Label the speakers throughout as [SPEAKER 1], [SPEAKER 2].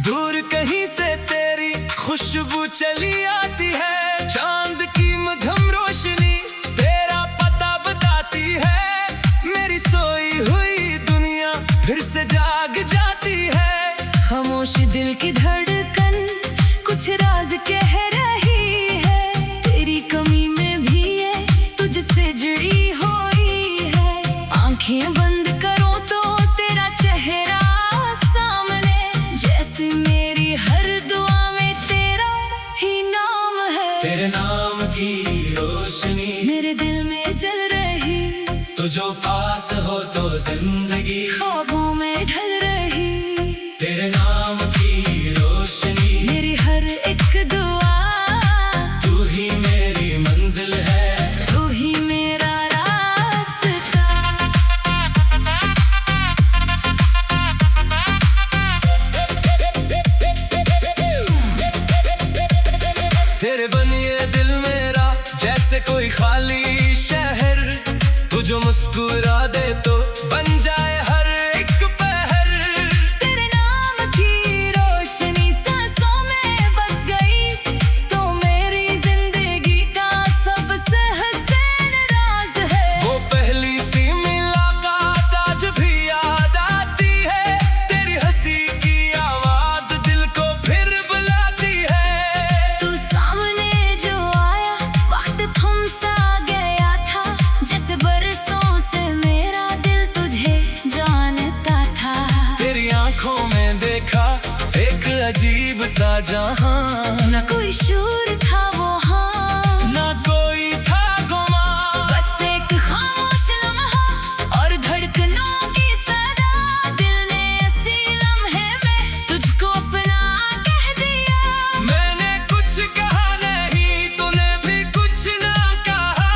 [SPEAKER 1] दूर कहीं से तेरी खुशबू चली आती है, चांद की मध्यम रोशनी तेरा पता बताती है। मेरी सोई हुई दुनिया फिर से जाग जाती है।
[SPEAKER 2] खामोश दिल की धड़कन कुछ राज कह रही है, तेरी कमी में भी ये तुझसे जुड़ी हुई है। आंखें बंद करो तो तेरा चेहरा सामने, जैसे मेरी हर दुआ में तेरा ही नाम है।
[SPEAKER 1] तेरे नाम की रोशनी
[SPEAKER 2] मेरे दिल में जल रही,
[SPEAKER 1] तो जो पास हो तो जिंदगी
[SPEAKER 2] ख्वाबों में ढल रही।
[SPEAKER 1] तेरे नाम की रोशनी
[SPEAKER 2] मेरी हर एक दुआ,
[SPEAKER 1] तू ही मेरी मंजिल है,
[SPEAKER 2] तू ही मेरा रास्ता।
[SPEAKER 1] तेरे बन ये दिल मेरा जैसे कोई खाली शहर, तू जो मुस्कुरा दे तो बन जाए हर एक पहर।
[SPEAKER 2] तेरे नाम की रोशनी सांसों में बस गई, तो मेरी जिंदगी का सबसे हसीन राज है।
[SPEAKER 1] वो पहली सी मुलाकात आज भी याद आती है, तेरी हंसी की आवाज दिल को फिर बुलाती है।
[SPEAKER 2] तू सामने जो आया वक्त थम सा गया था, जैसे बरसों से मेरा दिल तुझे जानता था।
[SPEAKER 1] तेरी आंखों में देखा एक अजीब सा जहां,
[SPEAKER 2] न कोई शूर था वो हाँ,
[SPEAKER 1] ना कोई था गुमा,
[SPEAKER 2] बस एक खामोश लम्हा और धड़कनों की सदा। दिल ने ऐसी लम्हे में तुझको अपना कह दिया।
[SPEAKER 1] मैंने कुछ कहा नहीं, तूने भी कुछ ना कहा,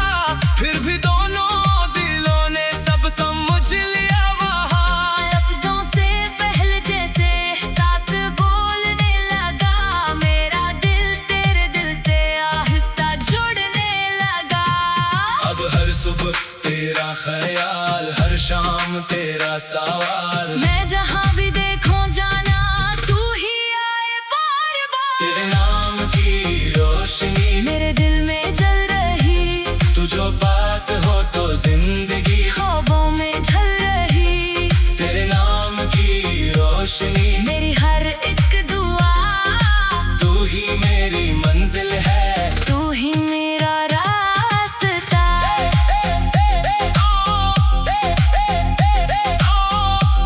[SPEAKER 1] फिर भी दोनों दिलों ने सब समझ लिया वहाँ।
[SPEAKER 2] लफ्जों से पहले जैसे एहसास बोलने लगा, मेरा दिल तेरे दिल से आहिस्ता जुड़ने लगा।
[SPEAKER 1] अब हर सुबह तेरा ख्याल, हर शाम तेरा सवाल,
[SPEAKER 2] मैं जहाँ भी देखूं जाना तू ही आए बार
[SPEAKER 1] तेरे
[SPEAKER 2] बार।
[SPEAKER 1] नाम की रोशनी
[SPEAKER 2] मेरे दिल में जल रही,
[SPEAKER 1] तू जो पास हो तो जिंदगी
[SPEAKER 2] ख्वाबों में ढल रही।
[SPEAKER 1] तेरे नाम की रोशनी
[SPEAKER 2] मेरी हर एक दुआ,
[SPEAKER 1] तू ही मेरी मंजिल है,
[SPEAKER 2] तू ही मेरा रास्ता।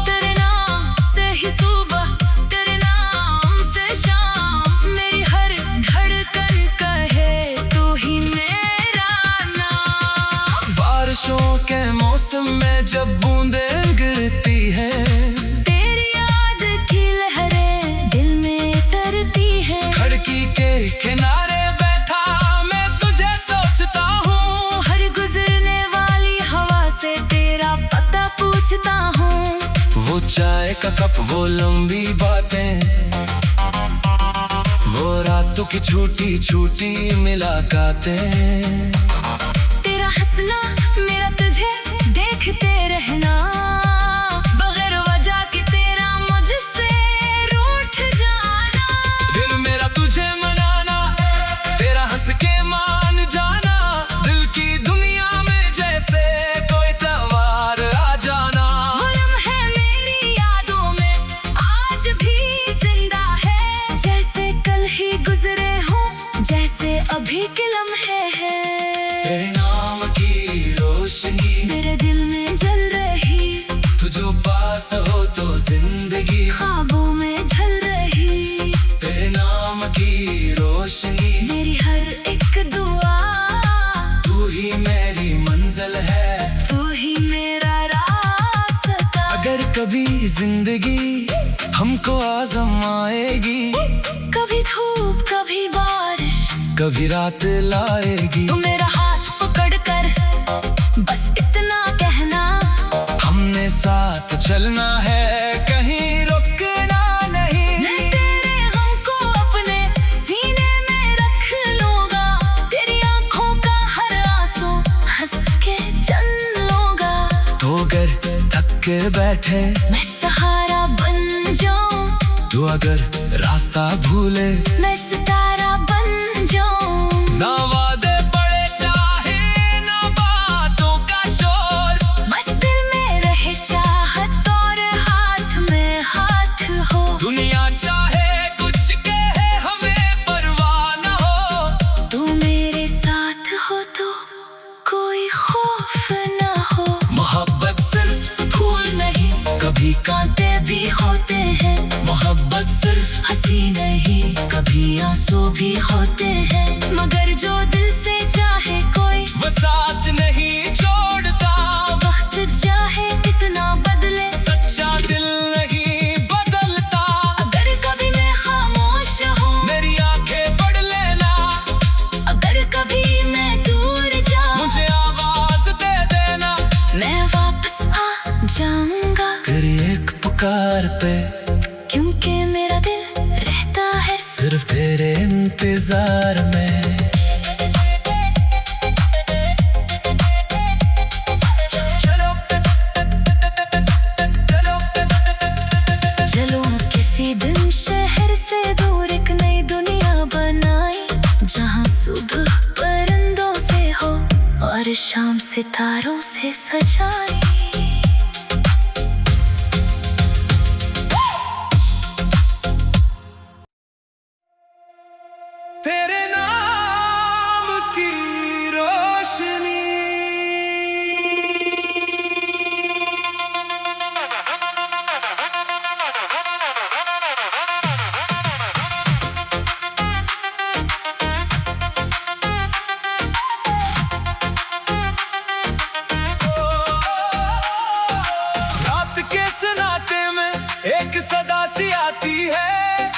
[SPEAKER 2] तेरे नाम से ही सुबह, तेरे नाम से शाम, मेरी हर धड़कन कहे तू ही मेरा नाम।
[SPEAKER 1] बारिशों के मौसम में जब बूंदें गिरती है,
[SPEAKER 2] तेरी याद की लहरें दिल में तरती है।
[SPEAKER 1] खिड़की के किनारे बैठा मैं तुझे सोचता हूँ,
[SPEAKER 2] हर गुजरने वाली हवा से तेरा पता पूछता हूँ।
[SPEAKER 1] वो चाय का कप, वो लंबी बातें, वो रातों की छूटी छूटी मुलाकातें।
[SPEAKER 2] तेरा हंसना मेरा तुझे देखते रहना, बगैर वजह के तेरा मुझसे रूठ जाना।
[SPEAKER 1] दिल मेरा तुझे मनाना, तेरा हंस के मान जाना, दिल की दुनिया में जैसे कोई त्योहार आ जाना।
[SPEAKER 2] वो लम्हे मेरी यादों में आज भी जिंदा है, जैसे कल ही गुजरे हों, जैसे अभी के लम्हे हैं।
[SPEAKER 1] तेरे नाम की रोशनी
[SPEAKER 2] मेरे दिल में जल रही,
[SPEAKER 1] तू जो पास हो तो जिंदगी
[SPEAKER 2] ख्वाबों में ढल रही।
[SPEAKER 1] तेरे नाम की रोशनी
[SPEAKER 2] मेरी हर एक दुआ,
[SPEAKER 1] तू ही मेरी मंजिल है।
[SPEAKER 2] तू ही मेरा रास्ता।
[SPEAKER 1] अगर कभी जिंदगी हमको आजमाएगी,
[SPEAKER 2] कभी धूप कभी बारिश,
[SPEAKER 1] कभी रात लाएगी,
[SPEAKER 2] तू मेरा हाथ पकड़ कर बस इतना कहना,
[SPEAKER 1] हमने साथ चलना है, कहीं रुकना नहीं।
[SPEAKER 2] मैं तेरे गम को अपने सीने में रख लूंगा, तेरी आंखों का हर आंसू हंस के चल लूंगा।
[SPEAKER 1] तो अगर थक के बैठे
[SPEAKER 2] मैं सहारा बन जाऊं,
[SPEAKER 1] तू अगर रास्ता भूले
[SPEAKER 2] मैं सितारा बन जाऊं।
[SPEAKER 1] ना वादे बड़े चाहे ना बातों का शोर,
[SPEAKER 2] बस दिल में रहे चाहत और हाथ में हाथ हो।
[SPEAKER 1] दुनिया चाहे कुछ कहे हमें परवाह न हो।
[SPEAKER 2] तू मेरे साथ हो तो कोई खौफ ना हो।
[SPEAKER 1] मोहब्बत सिर्फ फूल नहीं,
[SPEAKER 2] कभी कांटे भी होते हैं।
[SPEAKER 1] मोहब्बत सिर्फ
[SPEAKER 2] हंसी नहीं, कभी आंसू भी होते हैं। मगर जो दिल से चाहे कोई
[SPEAKER 1] वो साथ नहीं छोड़ता।
[SPEAKER 2] वक्त चाहे इतना बदले,
[SPEAKER 1] सच्चा दिल नहीं बदलता।
[SPEAKER 2] अगर कभी मैं खामोश हूँ,
[SPEAKER 1] मेरी आंखें पढ़ लेना।
[SPEAKER 2] अगर कभी मैं दूर जाऊँ,
[SPEAKER 1] मुझे आवाज दे देना।
[SPEAKER 2] मैं वापस आ जाऊंगा।
[SPEAKER 1] तेरी एक पुकार पे
[SPEAKER 2] क्योंकि मेरा दिल रहता है
[SPEAKER 1] सिर्फ तेरे इंतजार में।
[SPEAKER 2] चलो किसी दिन शहर से दूर एक नई दुनिया बनाए, जहाँ सुबह परिंदों से हो और शाम सितारों से सजाए।
[SPEAKER 1] तेरे नाम की रोशनी रात के सन्नाटे में एक सदा सी आती है।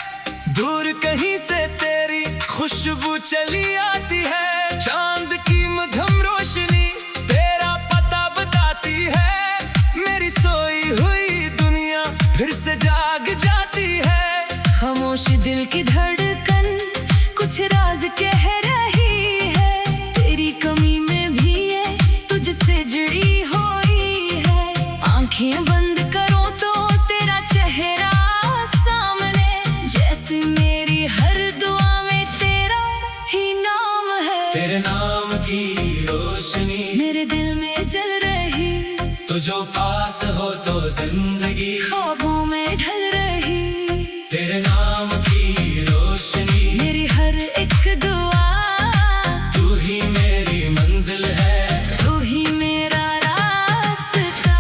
[SPEAKER 1] दूर कहीं से तेरी खुशबू चली आती है। चांद की मध्यम रोशनी तेरा पता बताती है। मेरी सोई हुई दुनिया फिर से जाग जाती है।
[SPEAKER 2] खामोश दिल की धड़कन कुछ राज कह रही है। तेरी कमी में भी ये तुझसे जुड़ी हुई है। आंखें बंद करो तो तेरा चेहरा सामने, जैसे मेरी हर दुआ में तेरा ही नाम है।
[SPEAKER 1] तेरे नाम की रोशनी
[SPEAKER 2] मेरे दिल में जल रही,
[SPEAKER 1] तो जो पास हो तो जिंदगी
[SPEAKER 2] ख्वाबों में ढल रही।
[SPEAKER 1] तेरे नाम की रोशनी
[SPEAKER 2] मेरी हर एक दुआ,
[SPEAKER 1] तू ही मेरी मंजिल है।
[SPEAKER 2] तू ही मेरा रास्ता।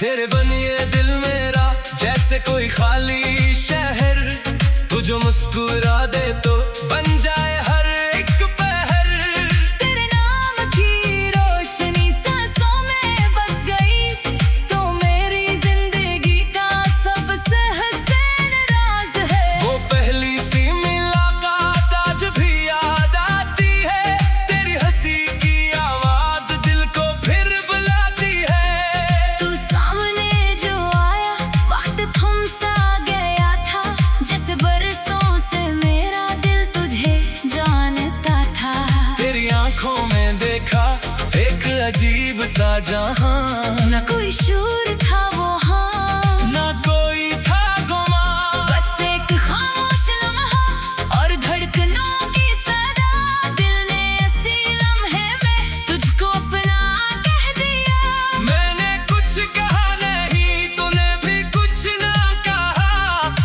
[SPEAKER 1] तेरे बनिए दिल मेरा जैसे कोई खाली शहर। तू जो मुस्कुरा दे तो बन जाए हर एक पहर।
[SPEAKER 2] तेरे नाम की रोशनी सांसों में बस गई, तो मेरी जिंदगी का सबसे हसीन राज है।
[SPEAKER 1] वो पहली सी मुलाकात आज भी याद आती है। तेरी हंसी की आवाज दिल को फिर बुलाती है।
[SPEAKER 2] तू सामने जो आया, वक्त थम सा गया था। जैसे बरसों से मेरा दिल तुझे जानता था।
[SPEAKER 1] तेरी आंखों में देखा एक अजीब सा जहां।
[SPEAKER 2] न कोई शूर था वो, हाँ
[SPEAKER 1] ना कोई था गुमा।
[SPEAKER 2] बस एक खामोश लम्हा और धड़कनों की सदा। दिल ने ऐसी लम्हे में तुझको अपना कह दिया।
[SPEAKER 1] मैंने कुछ कहा नहीं, तूने भी कुछ ना कहा।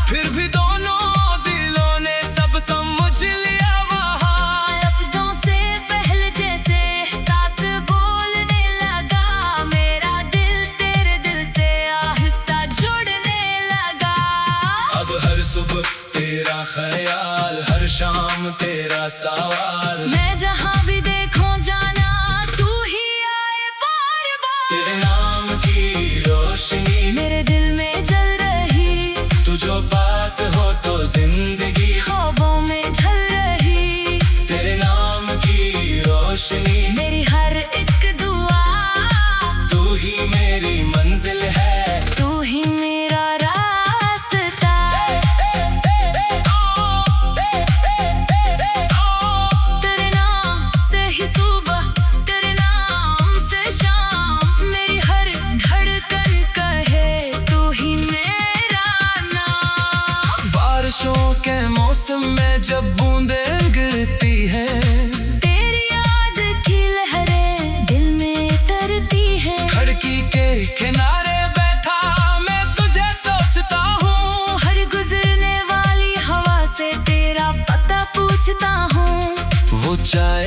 [SPEAKER 1] फिर भी दोनों दिलों ने सब समझ लिया वहाँ।
[SPEAKER 2] लफ्जों से पहले जैसे एहसास बोलने लगा। मेरा दिल तेरे दिल से आहिस्ता जुड़ने लगा।
[SPEAKER 1] अब हर सुबह तेरा ख्याल, हर शाम तेरा सवाल।
[SPEAKER 2] मैं जहाँ भी देखूं जाना तू ही आए बार
[SPEAKER 1] तेरे
[SPEAKER 2] बार।
[SPEAKER 1] नाम की रोशनी
[SPEAKER 2] मेरे दिल में जल रही,
[SPEAKER 1] तू जो पास हो तो जिंदगी
[SPEAKER 2] ख्वाबों में ढल रही।
[SPEAKER 1] तेरे नाम की रोशनी
[SPEAKER 2] मेरी हर एक दुआ,
[SPEAKER 1] तू ही मेरी मंजिल है।
[SPEAKER 2] तू ही मेरा रास्ता। तेरे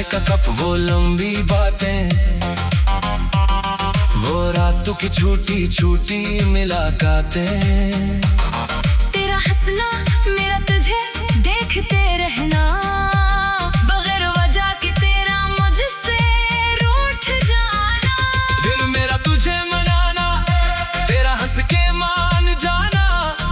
[SPEAKER 1] का कप, वो लंबी बातें, वो रातों की छूटी छूटी मुलाकातें।
[SPEAKER 2] तेरा हंसना, मेरा तुझे देखते रहना, बगैर वजह के तेरा मुझसे रूठ जाना।
[SPEAKER 1] दिल मेरा तुझे मनाना, तेरा हंस के मान जाना,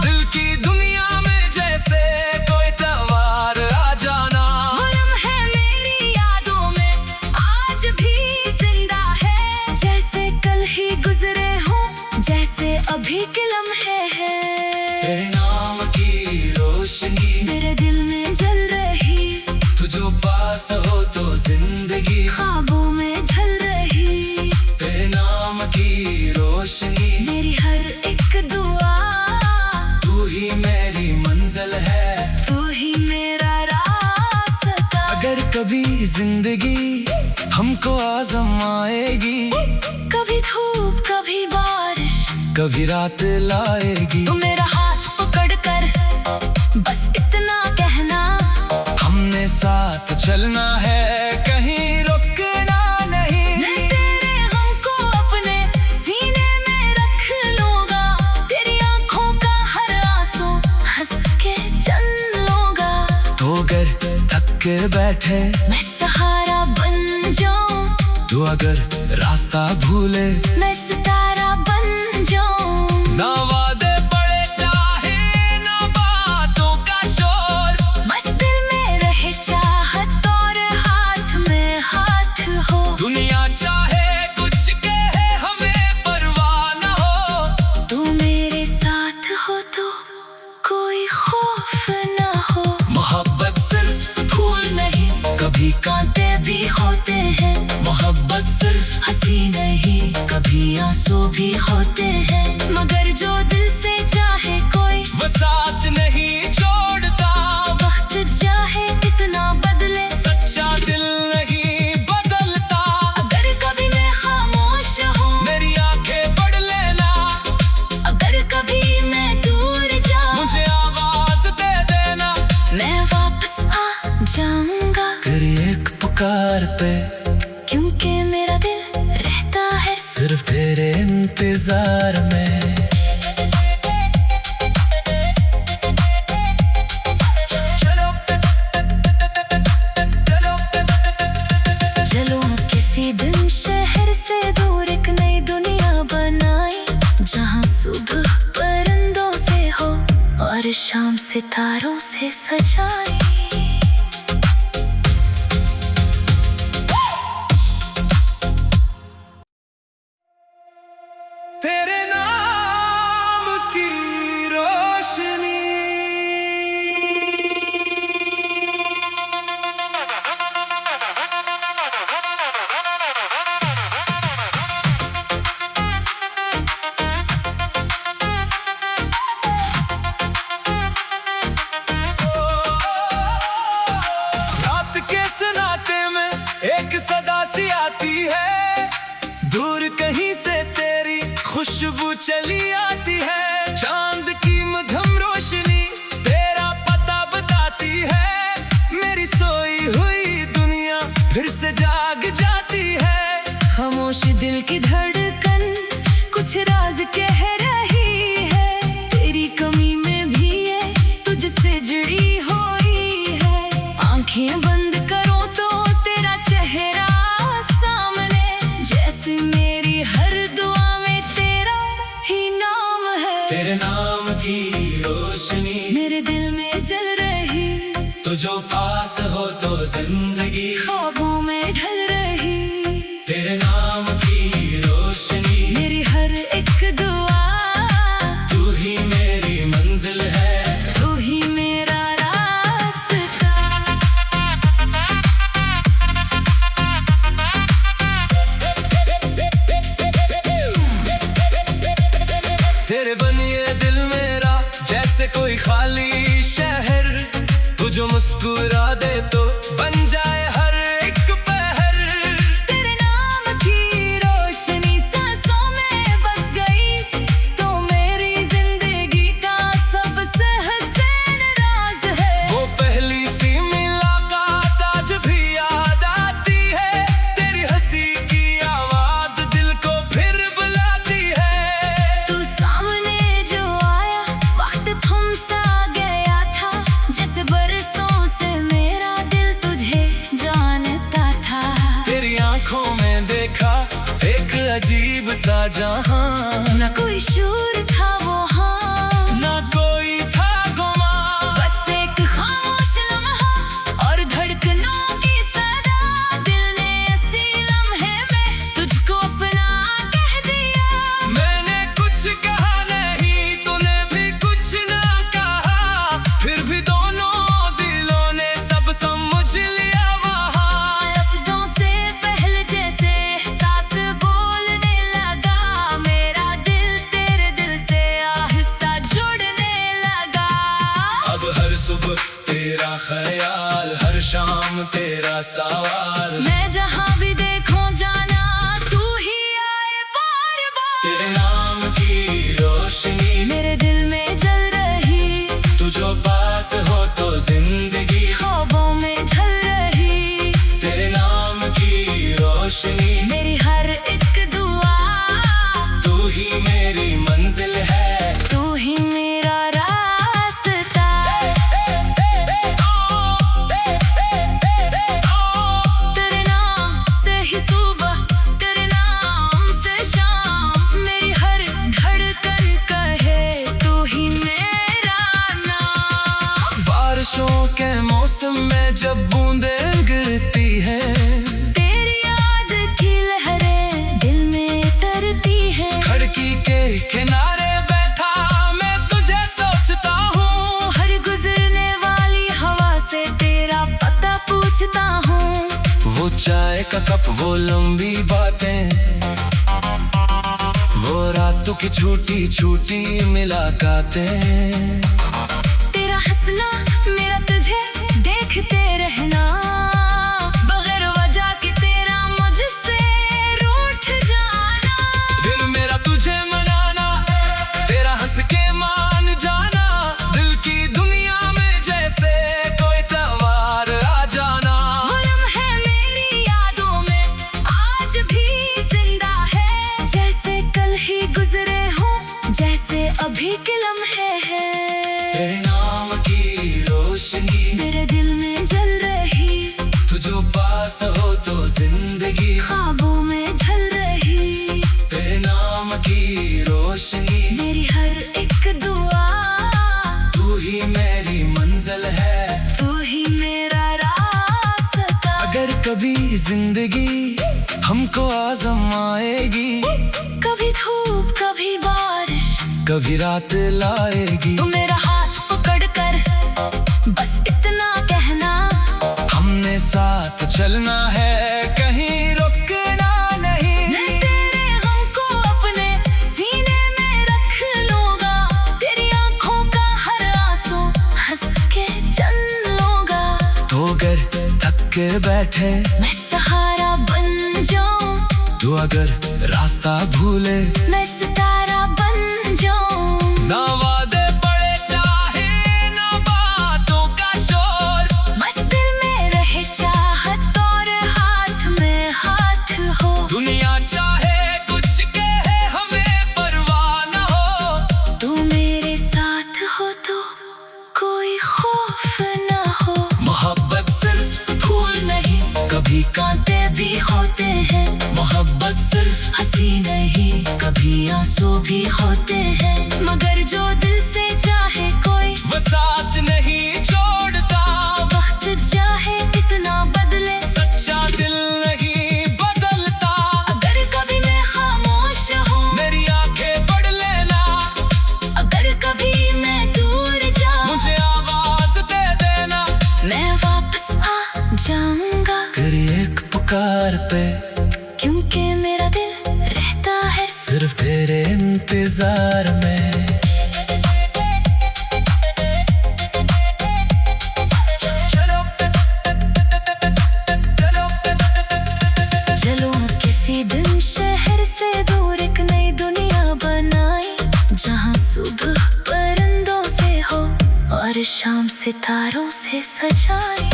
[SPEAKER 1] दिल की दुनिया में जैसे कोई त्योहार आ जाना।
[SPEAKER 2] वो लम्हे मेरी यादों में आज भी जिंदा है, जैसे कल ही गुजरे हों, जैसे अभी के लम्हे हैं।
[SPEAKER 1] तेरे नाम की रोशनी
[SPEAKER 2] मेरे दिल में जल रही,
[SPEAKER 1] तू जो पास हो तो जिंदगी
[SPEAKER 2] ख्वाबों में ढल रही।
[SPEAKER 1] तेरे नाम की रोशनी
[SPEAKER 2] मेरी हर एक दुआ,
[SPEAKER 1] तू ही मेरी मंजिल है,
[SPEAKER 2] तू ही मेरा रास्ता।
[SPEAKER 1] अगर कभी जिंदगी हमको आजमाएगी,
[SPEAKER 2] कभी धूप कभी बारिश,
[SPEAKER 1] कभी रात लाएगी,
[SPEAKER 2] तू मेरा हाथ पकड़ कर बस इतना कहना,
[SPEAKER 1] हमने साथ चलना है, कहीं रुकना नहीं।
[SPEAKER 2] मैं तेरे गम को अपने सीने में रख लूंगा, तेरी आंखों का हर आंसू हंस के चल लूंगा।
[SPEAKER 1] तो अगर थक के बैठे
[SPEAKER 2] मैं सहारा बन जाऊं,
[SPEAKER 1] तू अगर रास्ता भूले
[SPEAKER 2] मैं सितारा बन जाऊं।
[SPEAKER 1] ना वादे पड़े चाहे ना बातों का शोर,
[SPEAKER 2] बस दिल में रहे चाहत और हाथ में हाथ हो।
[SPEAKER 1] दुनिया चाहे कुछ कहे हमें परवाह न हो,
[SPEAKER 2] तू मेरे साथ हो तो कोई खौफ ना हो।
[SPEAKER 1] मोहब्बत सिर्फ फूल नहीं,
[SPEAKER 2] कभी कांटे भी होते हैं,
[SPEAKER 1] मोहब्बत सिर्फ
[SPEAKER 2] हंसी नहीं कभी आंसू भी होते हैं, मगर जो दिल से चाहे कोई
[SPEAKER 1] वो साथ नहीं छोड़ता।
[SPEAKER 2] वक्त चाहे इतना बदले,
[SPEAKER 1] सच्चा दिल नहीं बदलता।
[SPEAKER 2] अगर कभी मैं खामोश हूँ,
[SPEAKER 1] मेरी आंखें पढ़ लेना,
[SPEAKER 2] अगर कभी मैं दूर जाऊँ,
[SPEAKER 1] मुझे आवाज दे देना,
[SPEAKER 2] मैं वापस आ जाऊंगा।
[SPEAKER 1] तेरी एक पुकार पे
[SPEAKER 2] क्योंकि मेरा दिल रहता है
[SPEAKER 1] सिर्फ तेरे इंतजार में।
[SPEAKER 2] चलो किसी दिन शहर से दूर एक नई दुनिया बनाए, जहाँ सुबह परिंदों से हो और शाम सितारों से सजाए।
[SPEAKER 1] तेरे नाम की रोशनी रात के सन्नाटे में एक सदा सी आती है, दूर कहीं से तेरी खुशबू चली आती है। चांद की मध्यम रोशनी तेरा पता बताती है, मेरी सोई हुई दुनिया फिर से जाग जाती है।
[SPEAKER 2] खामोश दिल की धड़कन कुछ राज कह रही है, तेरी कमी में भी ये तुझसे जुड़ी हुई है। आंखें बंद करो तो तेरा चेहरा सामने, जैसे मेरी हर दुआ में तेरा ही नाम है।
[SPEAKER 1] तेरे नाम की रोशनी
[SPEAKER 2] मेरे दिल में जल रही,
[SPEAKER 1] तो जो पास हो तो जिंदगी
[SPEAKER 2] ख्वाबों में ढल रही।
[SPEAKER 1] तेरे नाम की रोशनी
[SPEAKER 2] मेरी हर एक दुआ,
[SPEAKER 1] तू ही मेरी मंजिल है,
[SPEAKER 2] तू ही मेरा रास्ता।
[SPEAKER 1] तेरे बनिए दिल मेरा जैसे कोई खाली शहर, तू जो मुस्कुरा दे तो बन जाए हर एक पहर।
[SPEAKER 2] तेरे नाम की रोशनी सांसों में बस गई, तो मेरी जिंदगी का सबसे हसीन राज है।
[SPEAKER 1] वो पहली सी मुलाकात आज भी याद आती अजीब सा जहां,
[SPEAKER 2] न कोई शोर था वो हाँ,
[SPEAKER 1] ना कोई था गुमा,
[SPEAKER 2] बस एक खामोश लम्हा और धड़कनों की सदा। दिल ने ऐसी लम्हे में तुझको अपना कह दिया।
[SPEAKER 1] मैंने कुछ कहा नहीं, तूने भी कुछ ना कहा, फिर भी दोनों दिलों ने सब समझ लिया वहाँ।
[SPEAKER 2] लफ्जों से पहले जैसे एहसास बोलने लगा, मेरा दिल तेरे दिल से आहिस्ता जुड़ने लगा।
[SPEAKER 1] अब हर सुबह तेरा ख्याल, हर शाम तेरा सवाल,
[SPEAKER 2] मैं जहाँ भी देखूं जाना तू ही आए बार
[SPEAKER 1] तेरे
[SPEAKER 2] बार।
[SPEAKER 1] नाम की रोशनी
[SPEAKER 2] मेरे दिल में जल रही,
[SPEAKER 1] तू जो पास हो तो जिंदगी
[SPEAKER 2] ख्वाबों में ढल रही।
[SPEAKER 1] तेरे नाम की रोशनी,
[SPEAKER 2] मेरी हर एक दुआ,
[SPEAKER 1] तू ही मेरी मंजिल है।
[SPEAKER 2] तू ही मेरा रास्ता। तेरे नाम से ही सुबह, तेरे नाम से शाम, मेरी हर धड़कन कहे तू ही मेरा नाम।
[SPEAKER 1] बारिशों के मौसम में जब बूंदें गिरती है,
[SPEAKER 2] तेरी याद की लहरें दिल में तरती हैं।
[SPEAKER 1] खिड़की के किनारे बैठा मैं तुझे सोचता हूँ,
[SPEAKER 2] हर गुजरने वाली हवा से तेरा पता पूछता हूँ।
[SPEAKER 1] वो चाय का कप, वो लंबी बातें, वो रातों की छोटी छोटी मुलाकातें।
[SPEAKER 2] तेरा हंसना, मेरा तुझे देखते रहना, बगैर वजह के तेरा मुझसे रूठ जाना।
[SPEAKER 1] दिल मेरा तुझे मनाना, तेरा हंस के मान जाना, दिल की दुनिया में जैसे कोई त्योहार आ जाना।
[SPEAKER 2] वो लम्हे मेरी यादों में आज भी जिंदा है, जैसे कल ही गुजरे हों, जैसे अभी के लम्हे
[SPEAKER 1] तेरे
[SPEAKER 2] हैं।
[SPEAKER 1] नाम की रोशनी,
[SPEAKER 2] मेरे दिल में जल रही,
[SPEAKER 1] तू जो पास हो तो जिंदगी
[SPEAKER 2] ख्वाबों में ढल रही।
[SPEAKER 1] तेरे नाम की रोशनी,
[SPEAKER 2] मेरी हर एक दुआ,
[SPEAKER 1] तू ही मेरी मंजिल है।
[SPEAKER 2] तू ही मेरा रास्ता।
[SPEAKER 1] अगर कभी जिंदगी हमको आजमाएगी,
[SPEAKER 2] कभी धूप कभी बारिश,
[SPEAKER 1] कभी रात लाएगी,
[SPEAKER 2] तू मेरा हाथ पकड़ कर बस इतना कहना,
[SPEAKER 1] हमने साथ चलना है, कहीं रुकना नहीं।
[SPEAKER 2] मैं तेरे गम को अपने सीने में रख लूंगा, तेरी आंखों का हर आंसू हंस के चल लूंगा।
[SPEAKER 1] तो अगर थक के बैठे
[SPEAKER 2] मैं सहारा बन जाऊं,
[SPEAKER 1] तू अगर रास्ता भूले,
[SPEAKER 2] मैं सितारा बन जाऊं।
[SPEAKER 1] ना वादे पड़े चाहे ना बातों का शोर,
[SPEAKER 2] बस दिल में रहे चाहत और हाथ में हाथ हो।
[SPEAKER 1] दुनिया चाहे कुछ कहे हमें परवाह न हो,
[SPEAKER 2] तू मेरे साथ हो तो कोई खौफ न हो।
[SPEAKER 1] मोहब्बत सिर्फ फूल नहीं, कभी कांटे भी होते हैं। मोहब्बत सिर्फ
[SPEAKER 2] हंसी नहीं, कभी आंसू भी होते हैं, मगर जो दिल से चाहे कोई
[SPEAKER 1] वो साथ नहीं छोड़ता।
[SPEAKER 2] वक्त चाहे कितना बदले,
[SPEAKER 1] सच्चा दिल नहीं बदलता।
[SPEAKER 2] अगर कभी मैं खामोश हूँ,
[SPEAKER 1] मेरी आंखें पढ़ लेना,
[SPEAKER 2] अगर कभी मैं दूर जाऊँ,
[SPEAKER 1] मुझे आवाज दे देना,
[SPEAKER 2] मैं वापस आ जाऊंगा।
[SPEAKER 1] तेरी एक पुकार पे
[SPEAKER 2] क्योंकि मेरा दिल रहता है
[SPEAKER 1] सिर्फ तेरे इंतजार में।
[SPEAKER 2] चलो किसी दिन शहर से दूर एक नई दुनिया बनाए, जहाँ सुबह परिंदों से हो और शाम सितारों से सजाए।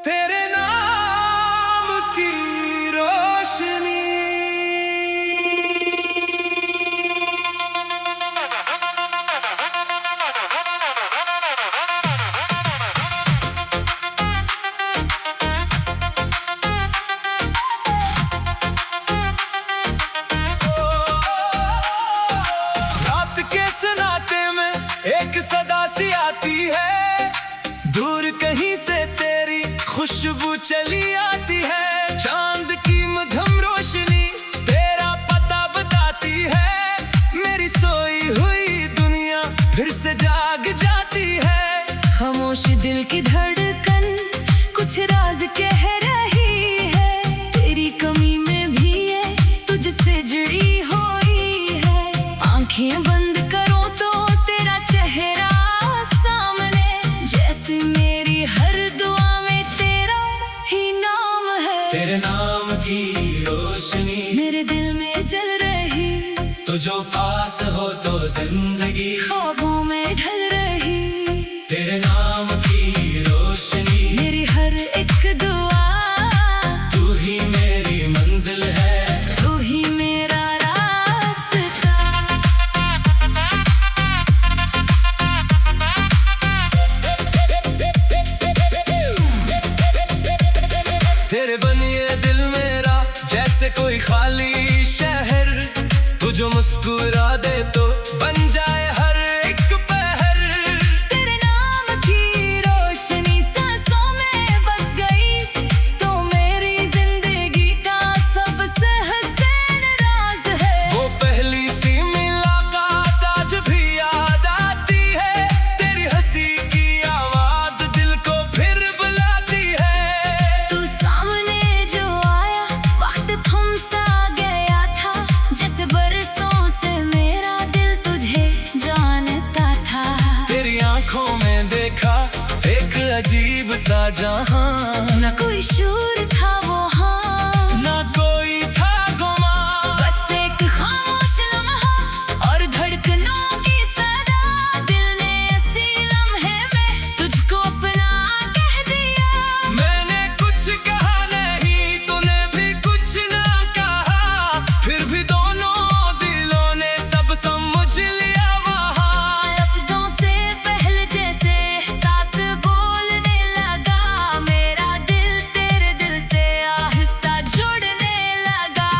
[SPEAKER 1] तेरे नाम की रोशनी, आती है, दूर कहीं से तेरी खुशबू चली आती है। चांद की मध्यम रोशनी तेरा पता बताती है, मेरी सोई हुई दुनिया फिर से जाग जाती है।
[SPEAKER 2] खामोश दिल की धड़कन कुछ राज कह रही है, तेरी कमी में भी ये तुझसे जुड़ी हुई है। आंखें बंद करो तो तेरा चेहरा सामने, जैसे मेरी हर दुआ में तेरा ही नाम है।
[SPEAKER 1] तेरे नाम की रोशनी
[SPEAKER 2] मेरे दिल में जल रही,
[SPEAKER 1] तो जो पास हो तो जिंदगी
[SPEAKER 2] ख्वाबों में ढल रही।
[SPEAKER 1] तेरे नाम की रोशनी
[SPEAKER 2] मेरी हर एक दुआ,
[SPEAKER 1] तू ही मेरी मंजिल है,
[SPEAKER 2] तू ही मेरा रास्ता।
[SPEAKER 1] तेरे बनिए दिल मेरा जैसे कोई खाली शहर, तू जो मुस्कुरा दे तो बन जाए हर एक पहर।
[SPEAKER 2] तेरे नाम की रोशनी सांसों में बस गई, तो मेरी जिंदगी का सबसे हसीन राज है।
[SPEAKER 1] वो पहली सी मुलाकात आज भी याद आती है, तेरी हंसी की आवाज दिल को फिर बुलाती है।
[SPEAKER 2] तू सामने जो आया वक्त थम सा गया था, जैसे बरसों से मेरा दिल तुझे जानता था।
[SPEAKER 1] तेरी आंखों में देखा एक अजीब सा जहां,
[SPEAKER 2] न कोई शूर था वो हाँ,
[SPEAKER 1] ना कोई था गुमा,
[SPEAKER 2] बस एक खामोश लम्हा और धड़कनों की सदा। दिल ने ऐसी लम्हे में तुझको अपना कह दिया।
[SPEAKER 1] मैंने कुछ कहा नहीं, तूने भी कुछ ना कहा, फिर भी दोनों दिलों ने सब समझ लिया वहाँ।
[SPEAKER 2] लफ्जों से पहले जैसे एहसास बोलने लगा, मेरा दिल तेरे दिल से आहिस्ता जुड़ने लगा।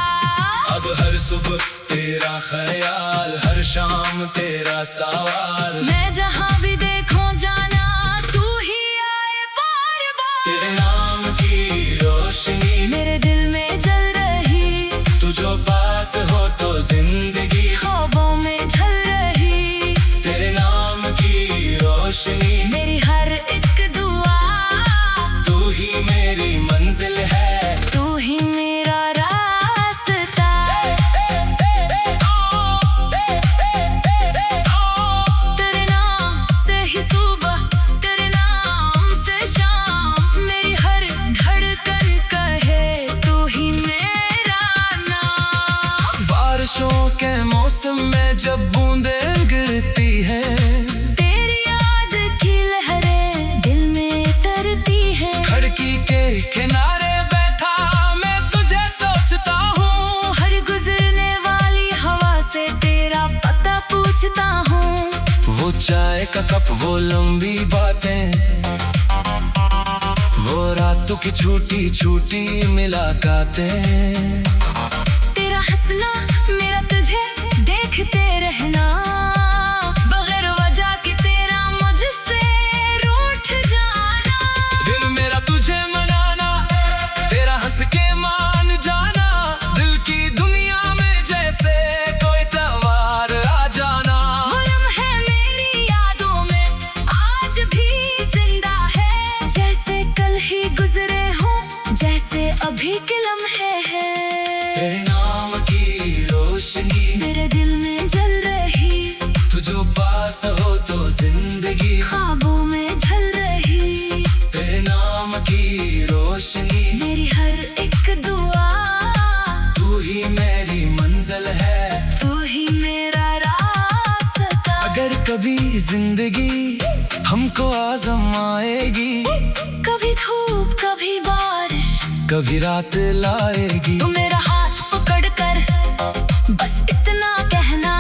[SPEAKER 1] अब हर सुबह तेरा ख्याल, हर शाम तेरा सवाल,
[SPEAKER 2] मैं जहाँ भी देखूं जाना तू ही आए बार बार।
[SPEAKER 1] तेरे नाम की रोशनी
[SPEAKER 2] मेरे दिल में जल रही,
[SPEAKER 1] तू जो पास हो तो जिंदगी
[SPEAKER 2] ख्वाबों में ढल रही।
[SPEAKER 1] तेरे नाम की रोशनी
[SPEAKER 2] मेरी हर एक दुआ,
[SPEAKER 1] तू ही मेरी मंजिल है,
[SPEAKER 2] तू ही मेरा रास्ता। तेरे नाम से ही सुबह, तेरे नाम से शाम, मेरी हर धड़कन कहे तू ही मेरा नाम।
[SPEAKER 1] बारिशों के मौसम में जब बूंदें गिरती है,
[SPEAKER 2] तेरी याद की लहरें दिल में तरती हैं।
[SPEAKER 1] खिड़की के किनारे बैठा मैं तुझे सोचता हूँ,
[SPEAKER 2] हर गुजरने वाली हवा से तेरा पता पूछता हूँ।
[SPEAKER 1] वो चाय का कप, वो लंबी बातें, वो रातों की छोटी छोटी मुलाकातें।
[SPEAKER 2] तेरा हंसना, मेरा तुझे देखते रहना, बगैर वजह के तेरा मुझसे रूठ जाना।
[SPEAKER 1] दिल मेरा तुझे मनाना, तेरा हंस के मान जाना, दिल की दुनिया में जैसे कोई त्योहार आ जाना।
[SPEAKER 2] वो लम्हे मेरी यादों में आज भी जिंदा है, जैसे कल ही गुजरे हों, जैसे अभी के लम्हे हैं।
[SPEAKER 1] तेरे नाम की रोशनी
[SPEAKER 2] मेरे दिल में जल रही,
[SPEAKER 1] तू जो पास हो तो जिंदगी
[SPEAKER 2] ख्वाबों में ढल रही।
[SPEAKER 1] तेरे नाम की रोशनी
[SPEAKER 2] मेरी हर एक दुआ,
[SPEAKER 1] तू ही मेरी मंजिल है।
[SPEAKER 2] तू ही मेरा रास्ता।
[SPEAKER 1] अगर कभी जिंदगी हमको आजमाएगी,
[SPEAKER 2] कभी धूप कभी बारिश,
[SPEAKER 1] कभी रात लाएगी,
[SPEAKER 2] तू मेरा हाथ पकड़ कर बस इतना कहना,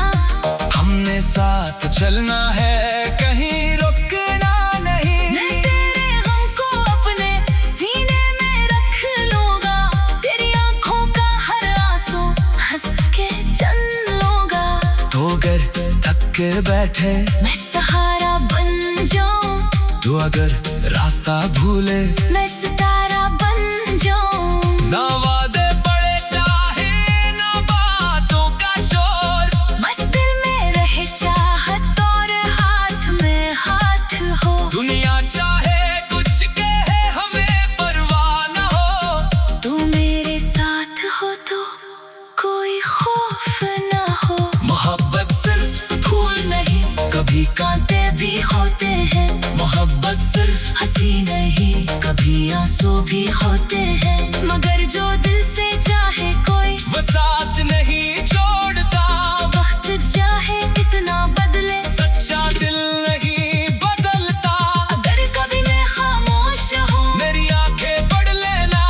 [SPEAKER 1] हमने साथ चलना है, कहीं रुकना नहीं।
[SPEAKER 2] मैं तेरे गम को अपने सीने में रख लूंगा, तेरी आंखों का हर आंसू हंस के चल लूंगा।
[SPEAKER 1] तो अगर थक के बैठे
[SPEAKER 2] मैं सहारा बन जाऊं,
[SPEAKER 1] तू अगर रास्ता भूले
[SPEAKER 2] मैं सितारा बन जाऊं।
[SPEAKER 1] ना वादे बड़े चाहे ना बातों का शोर,
[SPEAKER 2] बस दिल में रहे चाहत और हाथ में हाथ हो।
[SPEAKER 1] दुनिया चाहे कुछ कहे हमें परवाह न हो।
[SPEAKER 2] तू मेरे साथ हो तो कोई खौफ ना हो।
[SPEAKER 1] मोहब्बत सिर्फ फूल नहीं,
[SPEAKER 2] कभी कांटे भी होते हैं।
[SPEAKER 1] मोहब्बत सिर्फ
[SPEAKER 2] हंसी नहीं, कभी आंसू भी होते हैं। मगर जो दिल से चाहे कोई
[SPEAKER 1] वो साथ नहीं छोड़ता।
[SPEAKER 2] वक्त चाहे कितना बदले,
[SPEAKER 1] सच्चा दिल नहीं बदलता।
[SPEAKER 2] अगर कभी मैं खामोश हूँ,
[SPEAKER 1] मेरी आंखें पढ़ लेना।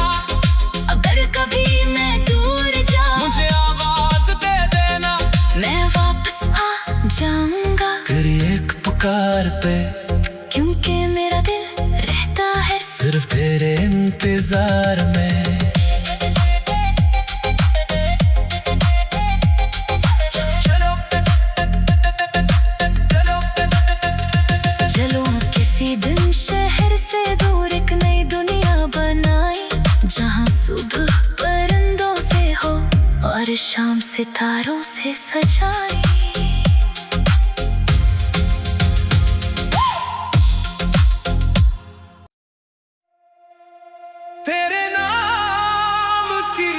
[SPEAKER 2] अगर कभी मैं दूर जाऊँ,
[SPEAKER 1] मुझे आवाज दे देना।
[SPEAKER 2] मैं वापस आ जाऊंगा।
[SPEAKER 1] तेरी एक पुकार पे
[SPEAKER 2] क्योंकि मेरा दिल रहता है
[SPEAKER 1] सिर्फ तेरे इंतजार में।
[SPEAKER 2] चलो किसी दिन शहर से दूर एक नई दुनिया बनाए, जहाँ सुबह परिंदों से हो और शाम सितारों से सजाए।
[SPEAKER 1] तेरे नाम की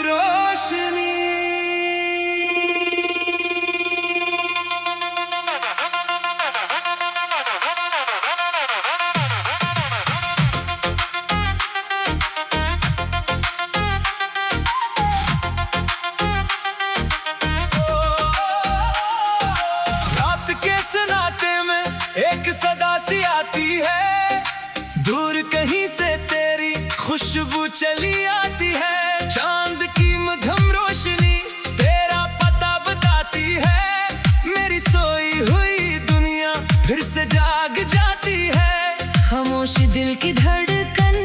[SPEAKER 1] रोशनी रात के सन्नाटे में एक सदा सी आती है। दूर कहीं से तेरी खुशबू चली आती है। चांद की मध्यम रोशनी तेरा पता बताती है। मेरी सोई हुई दुनिया फिर से जाग जाती है।
[SPEAKER 2] खामोश दिल की धड़कन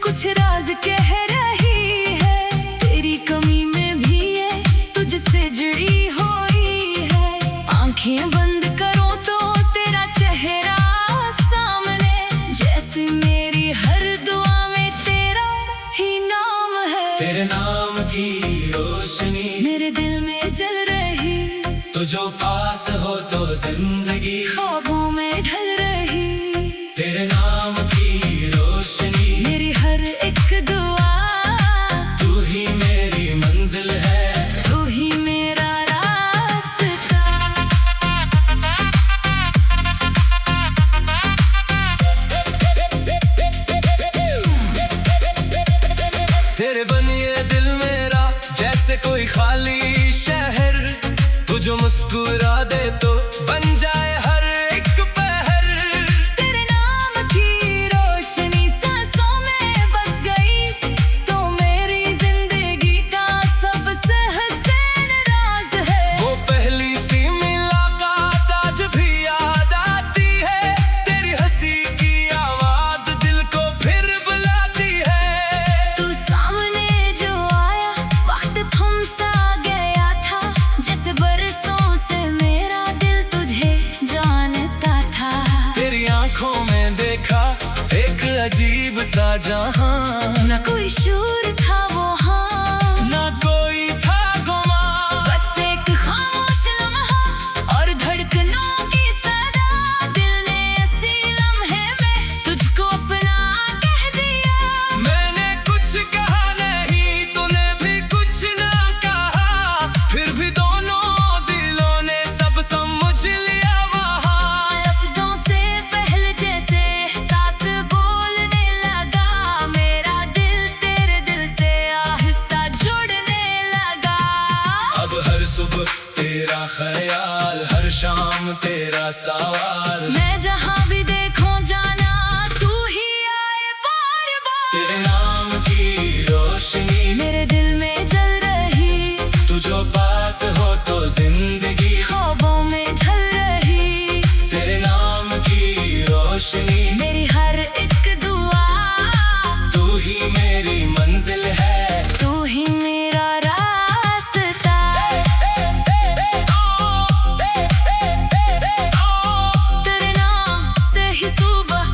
[SPEAKER 2] कुछ राज कह रही है। तेरी कमी में भी ये तुझसे जुड़ी हुई है। आंखें बंद करो तो तेरा चेहरा सामने, जैसे मेरी हर दुआ में तेरा ही नाम है।
[SPEAKER 1] तेरे नाम की रोशनी
[SPEAKER 2] मेरे दिल में जल रही,
[SPEAKER 1] तो जो पास हो तो जिंदगी
[SPEAKER 2] ख्वाबों में ढल रही।
[SPEAKER 1] तेरे नाम की रोशनी
[SPEAKER 2] मेरी हर एक दुआ,
[SPEAKER 1] तू ही मेरी मंजिल है।
[SPEAKER 2] तू ही मेरा रास्ता।
[SPEAKER 1] तेरे बनिए दिल मेरा जैसे कोई खाली शहर, तू जो मुस्कुरा दे तो बन जाए हर एक पहर।
[SPEAKER 2] तेरे नाम की रोशनी सांसों में बस गई, तो मेरी जिंदगी का सबसे हसीन राज है।
[SPEAKER 1] वो पहली सी मुलाकात आज भी याद आती है। तेरी हंसी की आवाज दिल को फिर बुलाती है।
[SPEAKER 2] तू सामने जो आया, वक्त थम सा गया था। जैसे बरसों से मेरा दिल तुझे जानता था।
[SPEAKER 1] तेरी आंखों में देखा एक अजीब सा जहां।
[SPEAKER 2] न कोई शूर था वहाँ,
[SPEAKER 1] ना कोई था गुमा।
[SPEAKER 2] बस एक खामोश लम्हा और धड़कनों की सदा। दिल ने ऐसी लम्हे में तुझको अपना कह दिया।
[SPEAKER 1] मैंने कुछ कहा नहीं, तूने भी कुछ ना कहा, फिर भी दोनों दिलों ने सब समझ लिया वहाँ।
[SPEAKER 2] लफ्जों से पहले जैसे एहसास बोलने लगा। मेरा दिल तेरे दिल से आहिस्ता जुड़ने लगा।
[SPEAKER 1] अब हर सुबह तेरा ख्याल, हर शाम तेरा सवाल।
[SPEAKER 2] मैं जहाँ भी देखूं जाना तू ही आए बार बार।
[SPEAKER 1] तेरे नाम की रोशनी
[SPEAKER 2] मेरे दिल में जल रही,
[SPEAKER 1] तू जो पास हो तो जिंदगी
[SPEAKER 2] ख्वाबों में ढल रही।
[SPEAKER 1] तेरे नाम की रोशनी
[SPEAKER 2] मेरी हर एक दुआ,
[SPEAKER 1] तू ही मेरी मंजिल है।
[SPEAKER 2] तू ही मेरा रास्ता। तेरे नाम से ही सुबह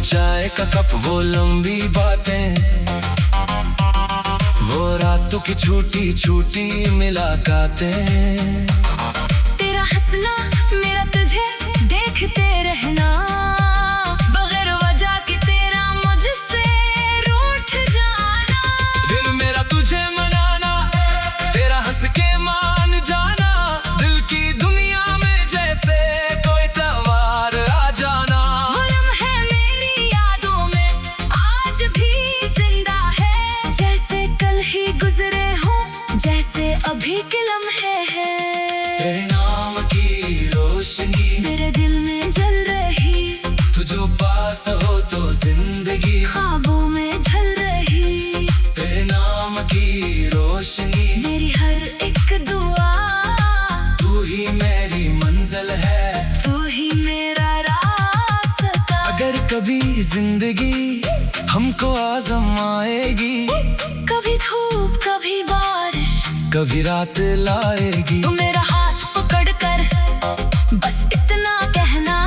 [SPEAKER 1] चाय का कप, वो लंबी बातें, वो रातों की छोटी छोटी मुलाकातें।
[SPEAKER 2] तेरा हंसना, मेरा तुझे देखते रहना, बगैर वजह के तेरा मुझसे रूठ जाना।
[SPEAKER 1] दिल मेरा तुझे मनाना, तेरा हंस के मान जाना, दिल की दुनिया में जैसे कोई त्योहार आ जाना।
[SPEAKER 2] वो लम्हे मेरी यादों में आज भी जिंदा है, जैसे कल ही गुजरे हों, जैसे अभी के लम्हे हैं।
[SPEAKER 1] तेरे नाम की रोशनी
[SPEAKER 2] मेरे दिल में जल रही,
[SPEAKER 1] तू जो पास हो तो जिंदगी
[SPEAKER 2] ख्वाबों में ढल रही।
[SPEAKER 1] तेरे नाम की रोशनी
[SPEAKER 2] मेरी हर एक दुआ,
[SPEAKER 1] तू ही मेरी मंजिल है,
[SPEAKER 2] तू ही मेरा रास्ता।
[SPEAKER 1] अगर कभी जिंदगी हमको आजमाएगी,
[SPEAKER 2] कभी धूप कभी बारिश,
[SPEAKER 1] कभी रात लाएगी,
[SPEAKER 2] तू मेरा हाथ पकड़ कर बस इतना कहना,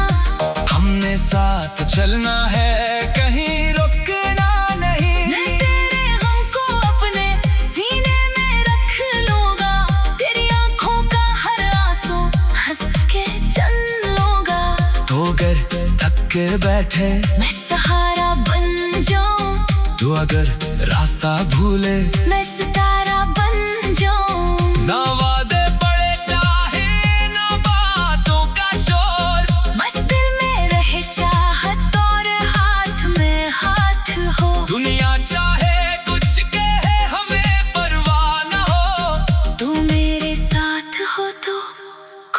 [SPEAKER 1] हमने साथ चलना है, कहीं रुकना नहीं।
[SPEAKER 2] मैं तेरे गम को अपने सीने में रख लूंगा, तेरी आंखों का हर आंसू हंस के चल लूंगा।
[SPEAKER 1] तो अगर थक के बैठे
[SPEAKER 2] मैं सहारा बन जाऊं,
[SPEAKER 1] तू अगर रास्ता भूले
[SPEAKER 2] मैं सितारा बन जाऊं।
[SPEAKER 1] ना वादे पड़े चाहे ना बातों का शोर,
[SPEAKER 2] बस दिल में रहे चाहत और हाथ में हाथ हो।
[SPEAKER 1] दुनिया चाहे कुछ कहे हमें परवाह न हो,
[SPEAKER 2] तू मेरे साथ हो तो